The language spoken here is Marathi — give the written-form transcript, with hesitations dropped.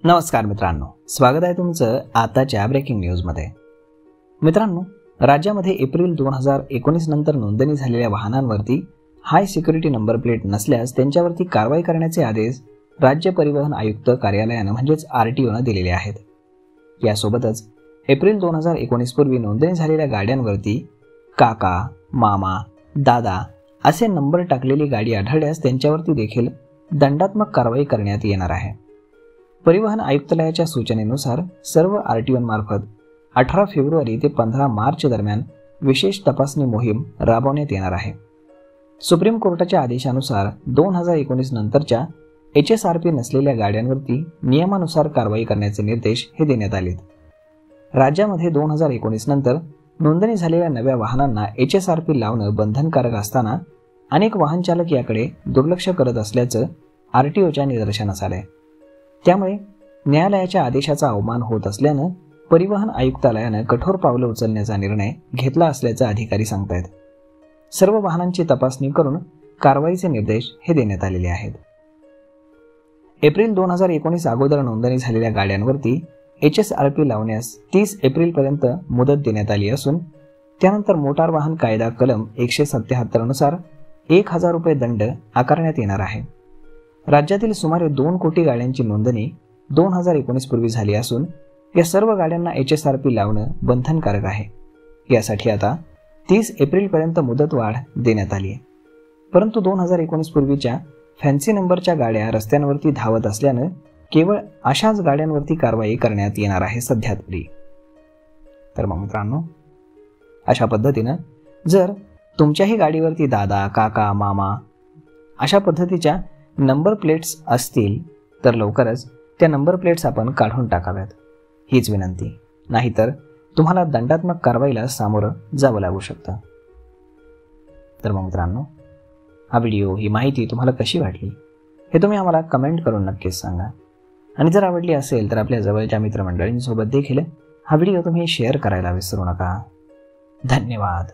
नमस्कार मित्रांनो, स्वागत आहे तुमचं आताच्या ब्रेकिंग न्यूजमध्ये। मित्रांनो, राज्यामध्ये एप्रिल 2019 नंतर नोंदणी झालेल्या वाहनांवरती हाय सिक्युरिटी नंबर प्लेट नसल्यास त्यांच्यावरती कारवाई करण्याचे आदेश राज्य परिवहन आयुक्त कार्यालयानं म्हणजेच RTOनं दिलेले आहेत। यासोबतच एप्रिल 2019 पूर्वी नोंदणी झालेल्या गाड्यांवरती काका, मामा, दादा असे नंबर टाकलेली गाडी आढळल्यास त्यांच्यावरती देखील दंडात्मक कारवाई करण्यात येणार आहे। परिवहन आयुक्तालयाच्या सूचनेनुसार सर्व RTOंमार्फत 18 फेब्रुवारी ते 15 मार्च दरम्यान विशेष तपासणी मोहीम राबवण्यात येणार आहे। सुप्रीम कोर्टाच्या आदेशानुसार 2019 नंतरच्या HSRP नसलेल्या गाड्यांवरती नियमानुसार कारवाई करण्याचे निर्देश हे देण्यात आलेत। राज्यामध्ये 2019 नंतर नोंदणी झालेल्या नव्या वाहनांना HSRP लावणं बंधनकारक असताना अनेक वाहन चालक याकडे दुर्लक्ष करत असल्याचं RTOच्या निदर्शनास आलंय। त्यामुळे न्यायालयाच्या आदेशाचा अवमान होत असल्यानं परिवहन आयुक्तालयानं कठोर पावलं उचलण्याचा निर्णय घेतला असल्याचं अधिकारी सांगतायत। सर्व वाहनांची तपासणी करून कारवाईचे निर्देश हे देण्यात आलेले आहेत। एप्रिल 2019 अगोदर नोंदणी झालेल्या गाड्यांवरती HSRP लावण्यास 30 एप्रिलपर्यंत मुदत देण्यात आली असून त्यानंतर मोटार वाहन कायदा कलम 177 नुसार 1000 रुपये दंड आकारण्यात येणार आहे। राज्यातील सुमारे 2 कोटी गाड्यांची नोंदणी 2019 पूर्वी झाली असून या सर्व गाड्यांना HSRP लावणं बंधनकारक आहे। यासाठी आता 30 एप्रिलपर्यंत मुदतवाढ देण्यात आली आहे। परंतु 2019 पूर्वीच्या फॅन्सी नंबरच्या गाड्या रस्त्यांवरती धावत असल्यानं केवळ अशाच गाड्यांवरती कारवाई करण्यात येणार आहे सध्या तरी। तर मग मित्रांनो, अशा पद्धतीनं जर तुमच्याही गाडीवरती दादा, काका, मामा अशा पद्धतीच्या नंबर प्लेट्स असतील तर लवकरच त्या नंबर प्लेट्स आपण काढून टाकाव्यात, हीच विनंती। नाहीतर तुम्हाला दंडात्मक कारवाईला सामोरं जावं लागू शकतं। तर मग मित्रांनो, हा व्हिडिओ, ही माहिती तुम्हाला कशी वाटली हे तुम्ही आम्हाला कमेंट करून नक्कीच सांगा। आणि जर आवडली असेल तर आपल्या जवळच्या मित्रमंडळींसोबत देखील हा व्हिडिओ तुम्ही शेअर करायला विसरू नका। धन्यवाद।